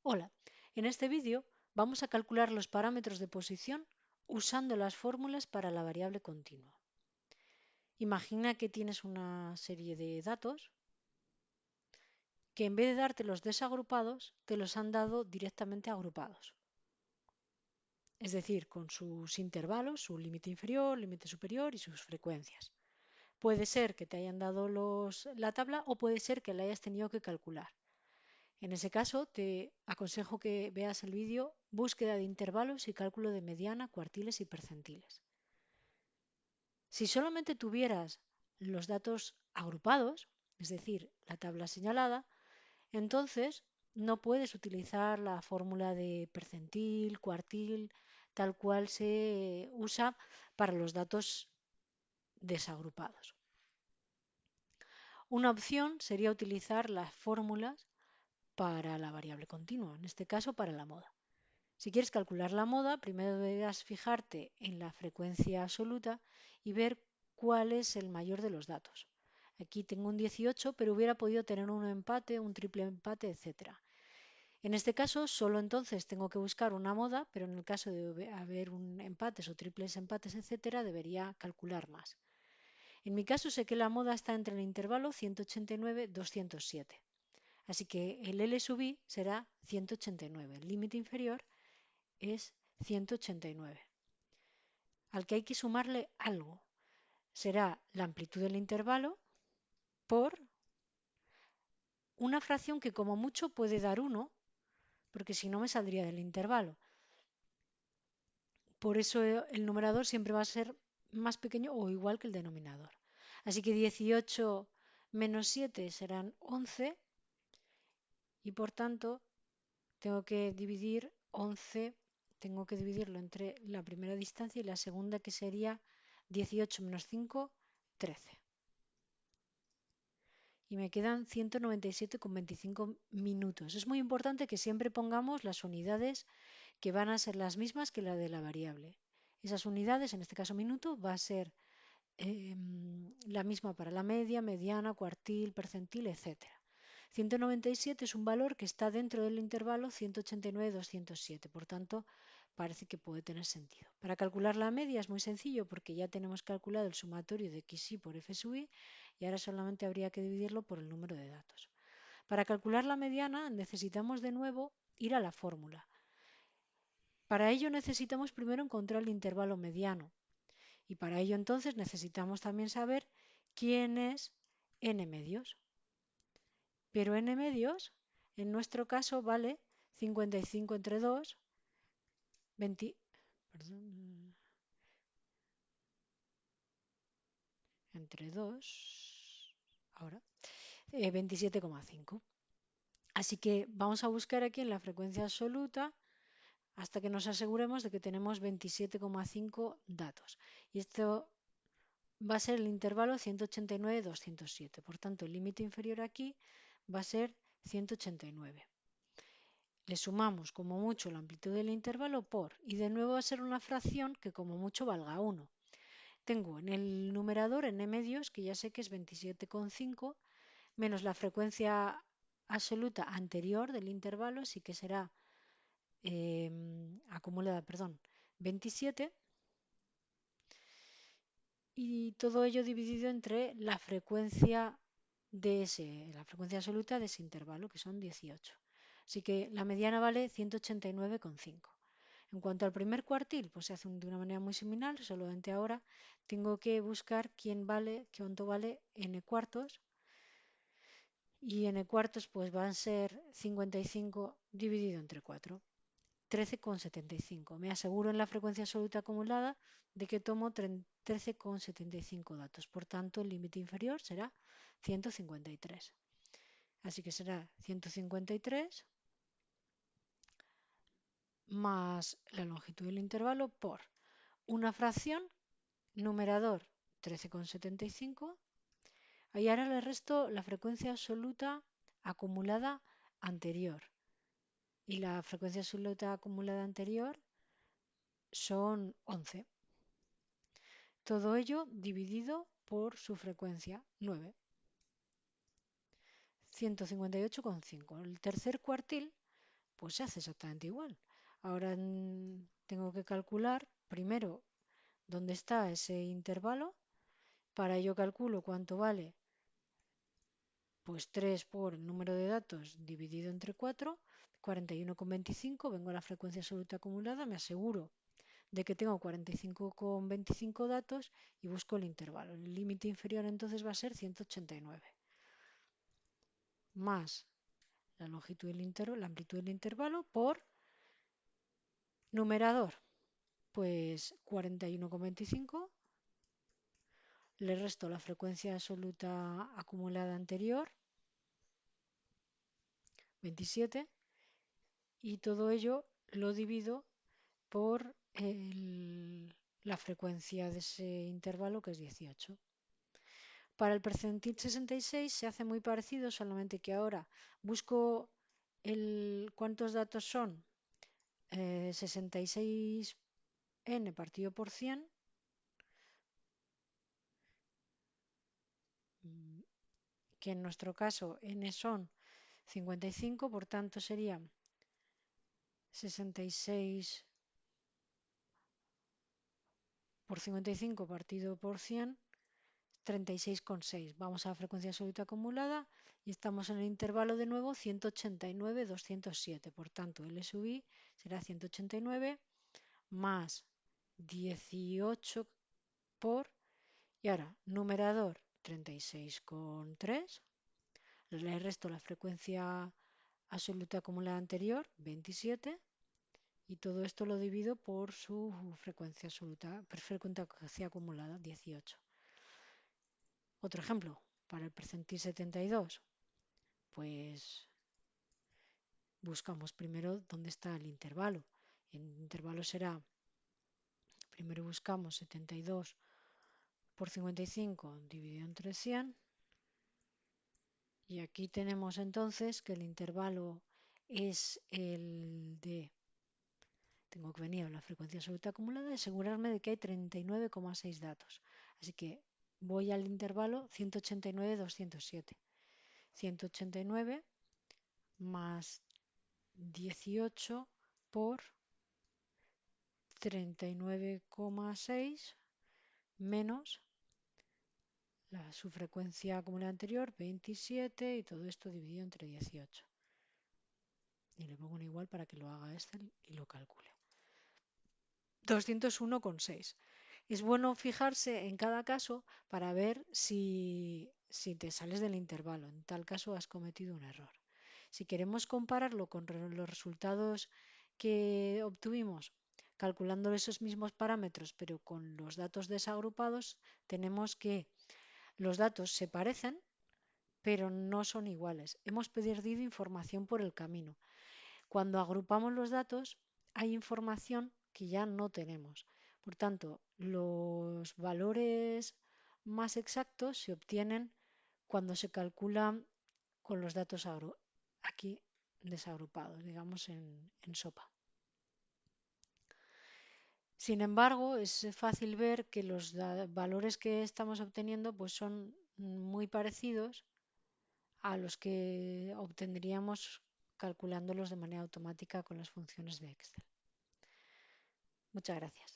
Hola, en este vídeo vamos a calcular los parámetros de posición usando las fórmulas para la variable continua. Imagina que tienes una serie de datos que en vez de dártelos desagrupados, te los han dado directamente agrupados. Es decir, con sus intervalos, su límite inferior, límite superior y sus frecuencias. Puede ser que te hayan dado la tabla o puede ser que la hayas tenido que calcular. En ese caso, te aconsejo que veas el vídeo Búsqueda de intervalos y cálculo de mediana, cuartiles y percentiles. Si solamente tuvieras los datos agrupados, es decir, la tabla señalada, entonces no puedes utilizar la fórmula de percentil, cuartil, tal cual se usa para los datos desagrupados. Una opción sería utilizar las fórmulas para la variable continua, en este caso para la moda. Si quieres calcular la moda, primero deberás fijarte en la frecuencia absoluta y ver cuál es el mayor de los datos. Aquí tengo un 18, pero hubiera podido tener un empate, un triple empate, etc. En este caso, solo entonces tengo que buscar una moda, pero en el caso de haber un empates o triples empates, etc., debería calcular más. En mi caso sé que la moda está entre el intervalo 189-207. Así que el L sub I será 189. El límite inferior es 189, al que hay que sumarle algo. Será la amplitud del intervalo por una fracción que como mucho puede dar 1, porque si no me saldría del intervalo. Por eso el numerador siempre va a ser más pequeño o igual que el denominador. Así que 18 menos 7 serán 11 y por tanto tengo que dividir 11, tengo que dividirlo entre la primera distancia y la segunda, que sería 18 menos 5, 13. Y me quedan 197,25 minutos. Es muy importante que siempre pongamos las unidades que van a ser las mismas que la de la variable. Esas unidades, en este caso minuto, va a ser la misma para la media, mediana, cuartil, percentil, etc. 197 es un valor que está dentro del intervalo 189-207, por tanto parece que puede tener sentido. Para calcular la media es muy sencillo porque ya tenemos calculado el sumatorio de xi por f sub i y ahora solamente habría que dividirlo por el número de datos. Para calcular la mediana necesitamos de nuevo ir a la fórmula. Para ello necesitamos primero encontrar el intervalo mediano y para ello entonces necesitamos también saber quién es n medios. Pero n medios, en nuestro caso, vale 55 entre 2, 20, perdón, entre 2, ahora, 27,5. Así que vamos a buscar aquí en la frecuencia absoluta hasta que nos aseguremos de que tenemos 27,5 datos. Y esto va a ser el intervalo 189-207. Por tanto, el límite inferior aquí va a ser 189. Le sumamos como mucho la amplitud del intervalo por, y de nuevo va a ser una fracción que como mucho valga 1. Tengo en el numerador n medios, que ya sé que es 27,5, menos la frecuencia absoluta anterior del intervalo, así que será acumulada, perdón, 27, y todo ello dividido entre la frecuencia la frecuencia absoluta de ese intervalo, que son 18. Así que la mediana vale 189,5. En cuanto al primer cuartil, pues se hace de una manera muy similar, solamente ahora tengo que buscar cuánto vale n cuartos, y n cuartos pues van a ser 55 dividido entre 4. 13,75. Me aseguro en la frecuencia absoluta acumulada de que tomo 13,75 datos. Por tanto, el límite inferior será 153. Así que será 153 más la longitud del intervalo por una fracción, numerador 13,75. Y ahora le resto la frecuencia absoluta acumulada anterior. Y la frecuencia absoluta acumulada anterior son 11. Todo ello dividido por su frecuencia, 9. 158,5. El tercer cuartil pues se hace exactamente igual. Ahora tengo que calcular primero dónde está ese intervalo. Para ello calculo cuánto vale, pues 3 por el número de datos dividido entre 4, 41,25. Vengo a la frecuencia absoluta acumulada, me aseguro de que tengo 45,25 datos y busco el intervalo. El límite inferior entonces va a ser 189, más la longitud del intervalo, la amplitud del intervalo por numerador, pues 41,25. Le resto la frecuencia absoluta acumulada anterior, 27, y todo ello lo divido por la frecuencia de ese intervalo, que es 18. Para el percentil 66 se hace muy parecido, solamente que ahora busco cuántos datos son. 66n partido por 100, que en nuestro caso n son 55, por tanto sería 66 por 55 partido por 100, 36,6. Vamos a la frecuencia absoluta acumulada y estamos en el intervalo de nuevo 189-207. Por tanto, L sub I será 189 más 18 por, y ahora, numerador 36,3. Le resto la frecuencia absoluta acumulada anterior, 27, y todo esto lo divido por su frecuencia absoluta, frecuencia acumulada, 18. Otro ejemplo, para el percentil 72, pues buscamos primero dónde está el intervalo. El intervalo será, primero buscamos 72 por 55 dividido entre 100, y aquí tenemos entonces que el intervalo es el de, tengo que venir a la frecuencia absoluta acumulada y asegurarme de que hay 39,6 datos. Así que voy al intervalo 189-207. 189 más 18 por 39,6 menos su frecuencia acumulada anterior, 27, y todo esto dividido entre 18. Y le pongo un igual para que lo haga Excel y lo calcule. 201,6. Es bueno fijarse en cada caso para ver si te sales del intervalo. En tal caso has cometido un error. Si queremos compararlo con los resultados que obtuvimos calculando esos mismos parámetros, pero con los datos desagrupados, tenemos que los datos se parecen, pero no son iguales. Hemos perdido información por el camino. Cuando agrupamos los datos, hay información que ya no tenemos. Por tanto, los valores más exactos se obtienen cuando se calculan con los datos aquí desagrupados, digamos en sopa. Sin embargo, es fácil ver que los valores que estamos obteniendo pues son muy parecidos a los que obtendríamos calculándolos de manera automática con las funciones de Excel. Muchas gracias.